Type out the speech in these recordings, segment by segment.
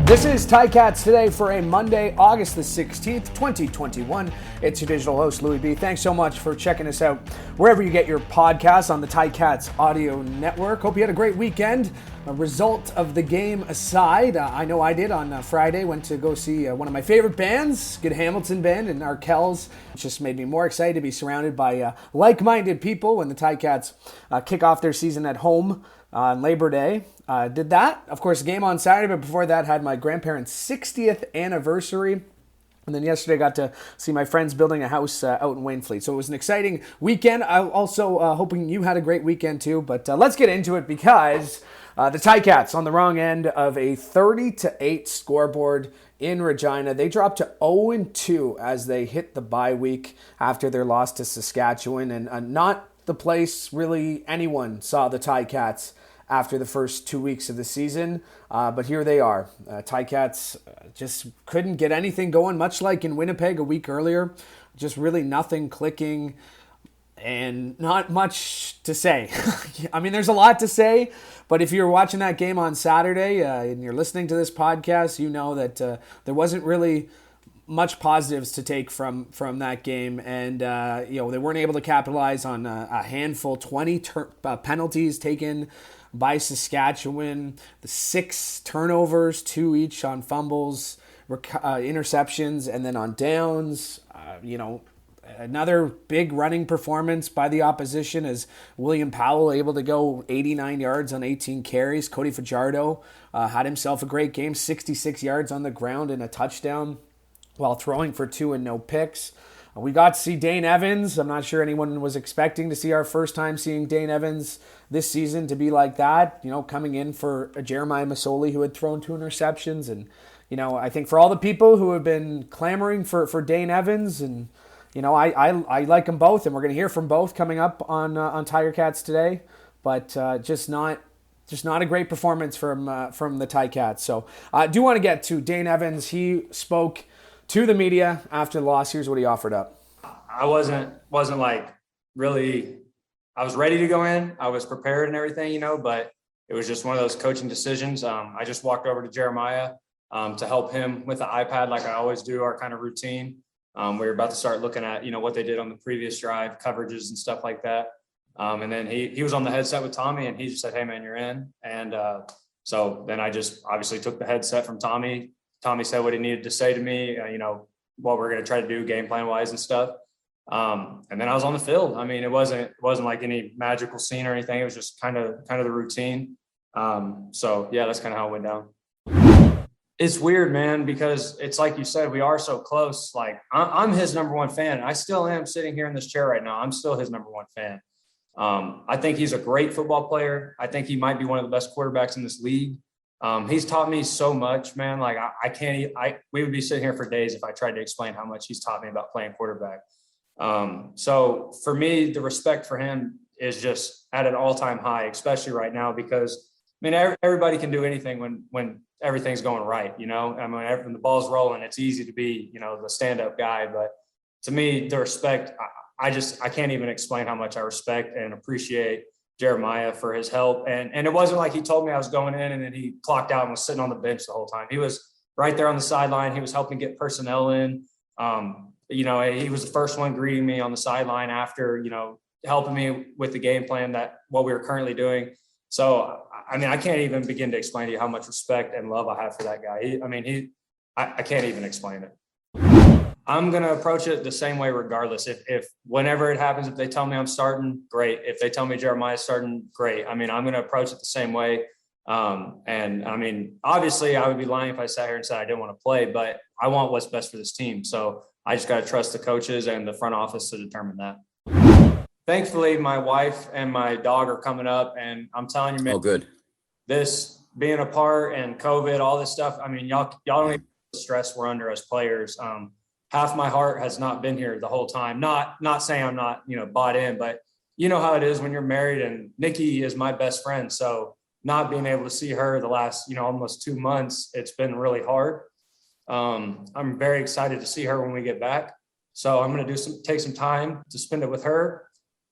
This is Ticats Today for a Monday, August the 16th, 2021. It's your digital host, Louie B. Thanks so much for checking us out wherever you get your podcasts on the Ticats Audio Network. Hope you had a great weekend. A result of the game aside, I know I did on Friday. Went to go see one of my favorite bands, Good Hamilton Band in Arkells. It just made me more excited to be surrounded by like-minded people when the Ticats kick off their season at home on Labor Day. Did that. Of course, game on Saturday, but before that had my grandparents' 60th anniversary. And then yesterday I got to see my friends building a house out in Wainfleet. So it was an exciting weekend. I'm also hoping you had a great weekend too. But let's get into it because the Ticats on the wrong end of a 30-8 scoreboard in Regina. They dropped to 0-2 as they hit the bye week after their loss to Saskatchewan. And not the place really anyone saw the Ticats after the first 2 weeks of the season. But here they are. Ticats just couldn't get anything going, much like in Winnipeg a week earlier. Just really nothing clicking and not much to say. I mean, there's a lot to say, but if you're watching that game on Saturday and you're listening to this podcast, you know that there wasn't really much positives to take from that game, and they weren't able to capitalize on a handful, 20 penalties taken by Saskatchewan, the 6 turnovers, 2 each on fumbles, interceptions, and then on downs. Another big running performance by the opposition as William Powell able to go 89 yards on 18 carries. Cody Fajardo had himself a great game, 66 yards on the ground and a touchdown while throwing for 2 and no picks. We got to see Dane Evans. I'm not sure anyone was expecting to see our first time seeing Dane Evans this season to be like that, coming in for Jeremiah Masoli, who had thrown 2 interceptions. And, I think for all the people who have been clamoring for Dane Evans, and, I like them both, and we're going to hear from both coming up on Ticats Today, but just not a great performance from the Ticats. So I do want to get to Dane Evans. He spoke to the media after the loss. Here's what he offered up. I wasn't like really, I was ready to go in. I was prepared and everything, but it was just one of those coaching decisions. I just walked over to Jeremiah to help him with the iPad like I always do, our kind of routine. We were about to start looking at, what they did on the previous drive, coverages and stuff like that. And then he was on the headset with Tommy and he just said, "Hey man, you're in." And so then I just obviously took the headset from Tommy. Tommy said what he needed to say to me, what we're going to try to do game plan wise and stuff. And then I was on the field. I mean, it wasn't like any magical scene or anything. It was just kind of the routine. So yeah, that's kind of how it went down. It's weird, man, because it's like you said, we are so close. Like I'm his number one fan. I still am sitting here in this chair right now. I'm still his number one fan. I think he's a great football player. I think he might be one of the best quarterbacks in this league. He's taught me so much, man. Like we would be sitting here for days if I tried to explain how much he's taught me about playing quarterback. So for me, the respect for him is just at an all-time high, especially right now, because everybody can do anything when everything's going right. When the ball's rolling, it's easy to be, the stand-up guy. But to me, the respect, I can't even explain how much I respect and appreciate Jeremiah for his help. And it wasn't like he told me I was going in and then he clocked out and was sitting on the bench the whole time. He was right there on the sideline. He was helping get personnel in. He was the first one greeting me on the sideline after, helping me with the game plan what we were currently doing. So, I can't even begin to explain to you how much respect and love I have for that guy. I can't even explain it. I'm going to approach it the same way regardless. If whenever it happens, if they tell me I'm starting, great. If they tell me Jeremiah's starting, great. I'm going to approach it the same way. Obviously I would be lying if I sat here and said I didn't want to play, but I want what's best for this team. So I just got to trust the coaches and the front office to determine that. Thankfully, my wife and my dog are coming up, and I'm telling you, man, oh, good. This being apart and COVID, all this stuff. Y'all don't even know the stress we're under as players. Half my heart has not been here the whole time. Not saying I'm not, bought in, but you know how it is when you're married, and Nikki is my best friend. So not being able to see her the last, almost 2 months, it's been really hard. I'm very excited to see her when we get back. So I'm going to take some time to spend it with her,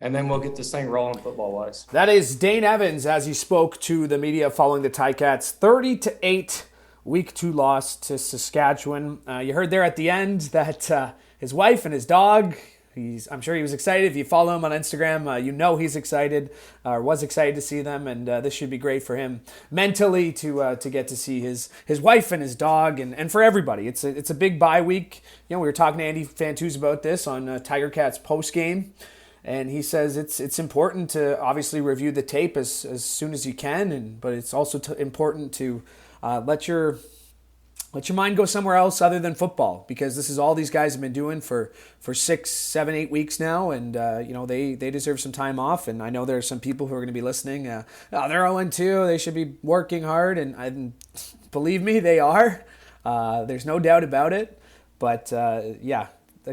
and then we'll get this thing rolling football-wise. That is Dane Evans as he spoke to the media following the Ticats' 30-8 Week 2 loss to Saskatchewan. You heard there at the end that his wife and his dog, I'm sure he was excited. If you follow him on Instagram, you know he's excited, or was excited to see them, and this should be great for him mentally to get to see his wife and his dog, and for everybody. It's a big bye week. We were talking to Andy Fantuz about this on Tiger Cats post game, and he says it's important to obviously review the tape as soon as you can, but it's also important to let your mind go somewhere else other than football, because this is all these guys have been doing for 6, 7, 8 weeks now, and they deserve some time off. And I know there are some people who are going to be listening. They're 0-2. They should be working hard, and believe me, they are. There's no doubt about it. But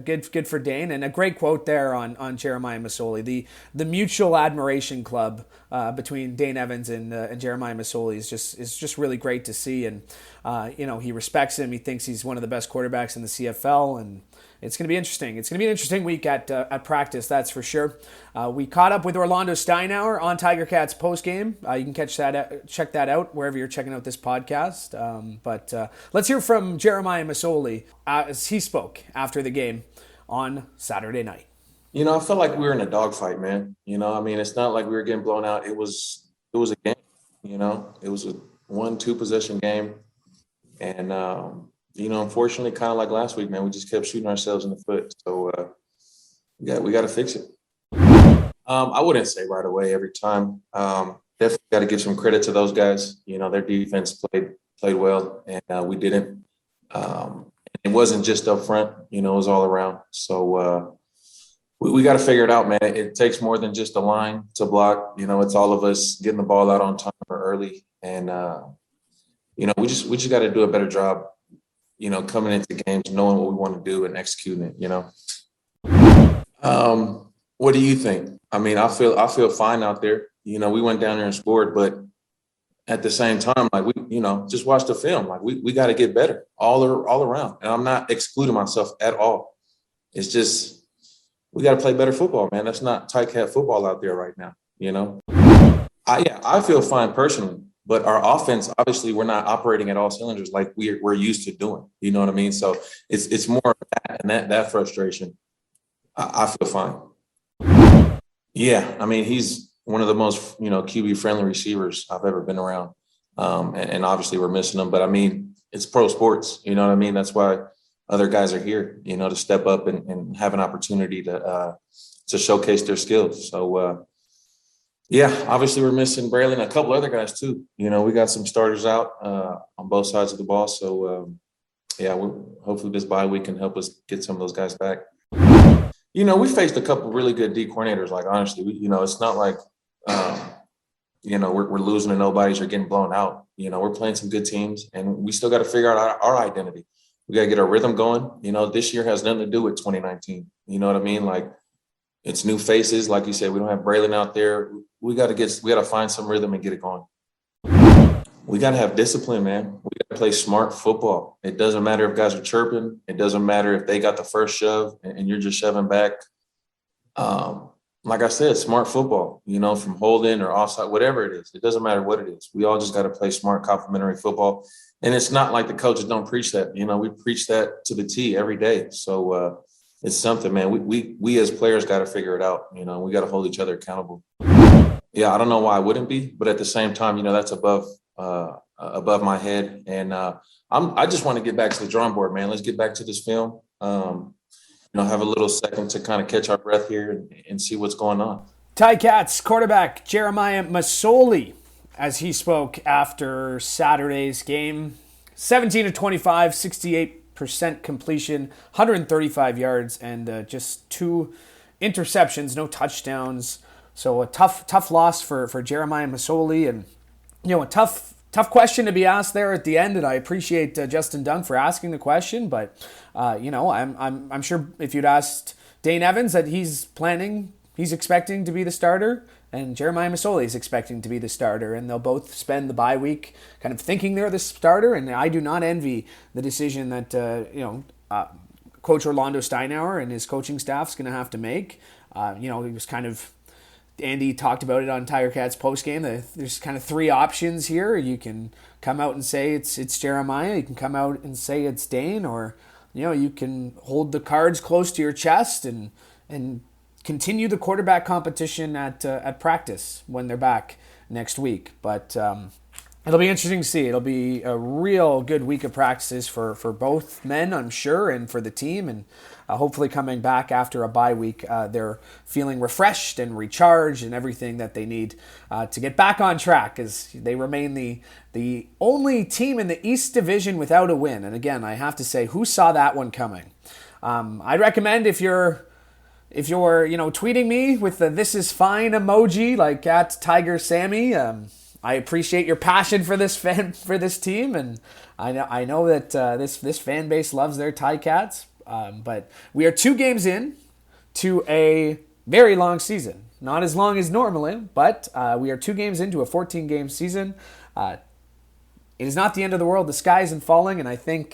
good for Dane, and a great quote there on Jeremiah Masoli. The mutual admiration club between Dane Evans and Jeremiah Masoli is just really great to see. And he respects him. He thinks he's one of the best quarterbacks in the CFL, and it's going to be interesting. It's going to be an interesting week at practice, that's for sure. We caught up with Orlando Steinauer on Tiger Cats postgame. You can check that out wherever you're checking out this podcast. But let's hear from Jeremiah Masoli as he spoke after the game on Saturday night. I felt like we were in a dogfight, man. It's not like we were getting blown out. It was a game. It was a 1-2 possession game, and unfortunately, kind of like last week, man, we just kept shooting ourselves in the foot. So we got to fix it. I wouldn't say right away every time. Definitely got to give some credit to those guys. Their defense played well, and we didn't. It wasn't just up front, it was all around. So we got to figure it out, man. It takes more than just a line to block. It's all of us getting the ball out on time or early, and we just got to do a better job. Coming into games, knowing what we want to do and executing it. What do you think? I feel fine out there. We went down there and scored, but at the same time, like we just watch the film. Like we got to get better all around. And I'm not excluding myself at all. It's just we got to play better football, man. That's not tight cat football out there right now. I feel fine personally, but our offense, obviously, we're not operating at all cylinders like we're used to doing. You know what I mean? So it's more of that and that frustration. I feel fine. Yeah, he's one of the most, QB-friendly receivers I've ever been around. And obviously we're missing him. But, it's pro sports. You know what I mean? That's why other guys are here, to step up and have an opportunity to showcase their skills. So, obviously we're missing Braylon and a couple other guys too. We got some starters out on both sides of the ball. So, hopefully this bye week can help us get some of those guys back. We faced a couple really good D coordinators. Like, honestly, it's not like, we're losing to nobodies or getting blown out. We're playing some good teams, and we still got to figure out our identity. We got to get our rhythm going. This year has nothing to do with 2019. You know what I mean? Like, it's new faces. Like you said, we don't have Braylon out there. We got to find some rhythm and get it going. We got to have discipline, man. We got to play smart football. It doesn't matter if guys are chirping. It doesn't matter if they got the first shove and you're just shoving back. Like I said, smart football, from holding or offside, whatever it is. It doesn't matter what it is. We all just got to play smart, complementary football. And it's not like the coaches don't preach that. We preach that to the T every day. So it's something, man. We as players got to figure it out. We got to hold each other accountable. Yeah, I don't know why I wouldn't be, but at the same time, that's above my head. And I just want to get back to the drawing board, man. Let's get back to this film. Have a little second to kind of catch our breath here and see what's going on. Ticats quarterback Jeremiah Masoli, as he spoke after Saturday's game, 17-25, 68% completion, 135 yards, and just 2 interceptions, no touchdowns. So a tough loss for Jeremiah Masoli, and a tough question to be asked there at the end. And I appreciate Justin Dunk for asking the question, but I'm sure if you'd asked Dane Evans that he's expecting to be the starter, and Jeremiah Masoli is expecting to be the starter, and they'll both spend the bye week kind of thinking they're the starter. And I do not envy the decision that Coach Orlando Steinauer and his coaching staff is going to have to make. He was kind of Andy talked about it on Tiger Cats postgame. There's kind of three options here. You can come out and say it's Jeremiah. You can come out and say it's Dane, or you can hold the cards close to your chest and continue the quarterback competition at practice when they're back next week. But it'll be interesting to see. It'll be a real good week of practices for both men, I'm sure, and for the team. And hopefully coming back after a bye week, they're feeling refreshed and recharged and everything that they need to get back on track, as they remain the only team in the East Division without a win. And again, I have to say, who saw that one coming? I'd recommend if you're tweeting me with the "this is fine" emoji, like at Tiger Sammy. I appreciate your passion for this team, and I know that this fan base loves their Ticats. But we are 2 games in to a very long season. Not as long as normally, but we are 2 games into a 14-game season. It is not the end of the world. The sky isn't falling, and I think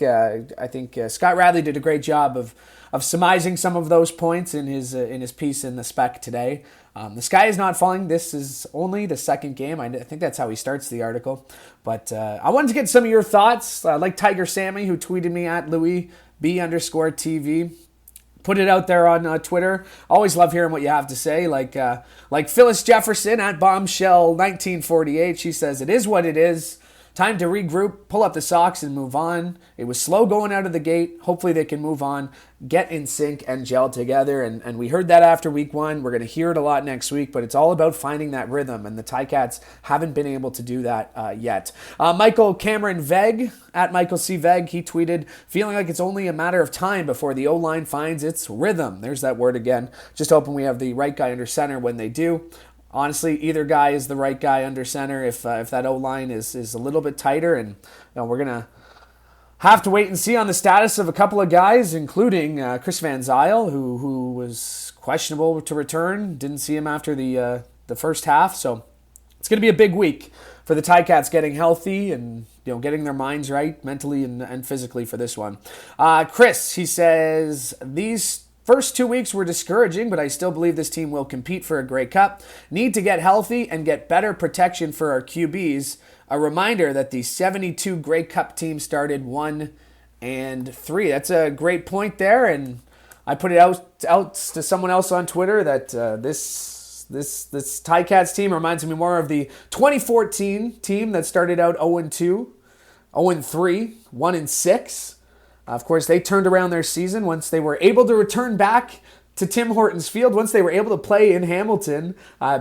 Scott Radley did a great job of surmising some of those points in his piece in the Spec today. The sky is not falling. This is only the 2nd game. I think that's how he starts the article. But I wanted to get some of your thoughts, like Tiger Sammy, who tweeted me at Louie B _TV. Put it out there on Twitter. Always love hearing what you have to say. Like Phyllis Jefferson at Bombshell 1948. She says, "It is what it is. Time to regroup, pull up the socks, and move on. It was slow going out of the gate. Hopefully they can move on, get in sync, and gel together." And we heard that after week 1. We're going to hear it a lot next week, but it's all about finding that rhythm, and the Ticats haven't been able to do that yet. Michael Cameron Veg, at Michael C. Veg, he tweeted, "Feeling like it's only a matter of time before the O-line finds its rhythm." There's that word again. Just hoping we have the right guy under center when they do. Honestly, either guy is the right guy under center if that O-line is a little bit tighter. And we're going to have to wait and see on the status of a couple of guys, including Chris Van Zyl, who was questionable to return. Didn't see him after the first half. So it's going to be a big week for the Ticats getting healthy and getting their minds right mentally and physically for this one. Chris, he says, "These first 2 weeks were discouraging, but I still believe this team will compete for a Grey Cup. Need to get healthy and get better protection for our QBs. A reminder that the 72 Grey Cup team started 1-3. That's a great point there, and I put it out to someone else on Twitter that this Ticats team reminds me more of the 2014 team that started out 0-2, 0-3, 1-6. Of course, they turned around their season once they were able to return back to Tim Hortons Field, once they were able to play in Hamilton,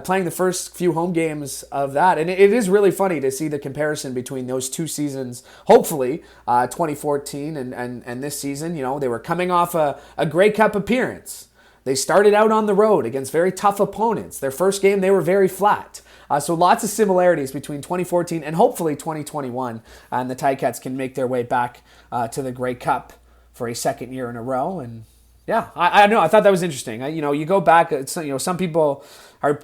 playing the first few home games of that. And it is really funny to see the comparison between those 2 seasons, hopefully, 2014 and this season. They were coming off a Grey Cup appearance. They started out on the road against very tough opponents. Their first game, they were very flat. So lots of similarities between 2014 and hopefully 2021. And the Ticats can make their way back to the Grey Cup for a 2nd year in a row. And yeah, I know. I thought that was interesting. You go back, some people are,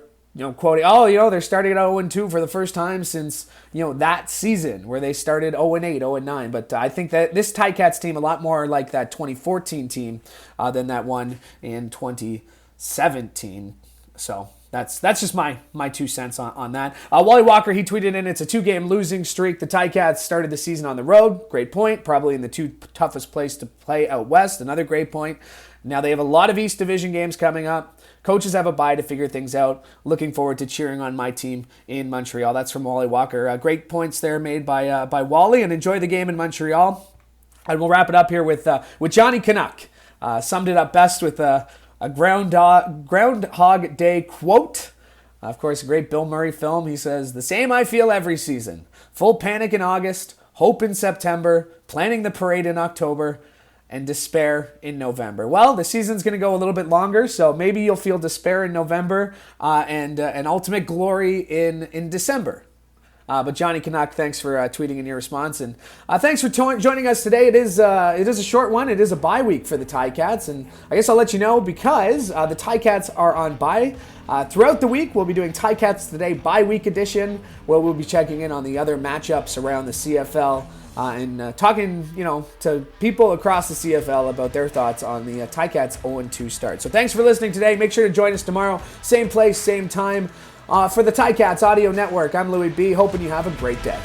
quoting, they're starting at 0-2 for the first time since, that season where they started 0-8, 0-9. But I think that this Ticats team a lot more like that 2014 team than that one in 2017. So that's just my 2 cents on that. Wally Walker, he tweeted in, "It's a 2-game losing streak. The Ticats started the season on the road." Great point. Probably in the 2 toughest place to play out west. Another great point. Now they have a lot of East Division games coming up. Coaches have a bye to figure things out. Looking forward to cheering on my team in Montreal. That's from Wally Walker. Great points there made by Wally, and enjoy the game in Montreal. And we'll wrap it up here with Johnny Canuck. Summed it up best with a Groundhog Day quote. Of course, a great Bill Murray film. He says, "The same I feel every season. Full panic in August, hope in September, planning the parade in October, and despair in November." Well, the season's going to go a little bit longer, so maybe you'll feel despair in November and ultimate glory in December. But Johnny Canuck, thanks for tweeting in your response, and thanks for joining us today. It is a short one. It is a bye week for the Ticats, and I guess I'll let you know because the Ticats are on bye. Throughout the week, we'll be doing Ticats Today bye week edition, where we'll be checking in on the other matchups around the CFL and talking, to people across the CFL about their thoughts on the Ticats 0-2 start. So thanks for listening today. Make sure to join us tomorrow, same place, same time, for the Ticats Audio Network. I'm Louie B, hoping you have a great day.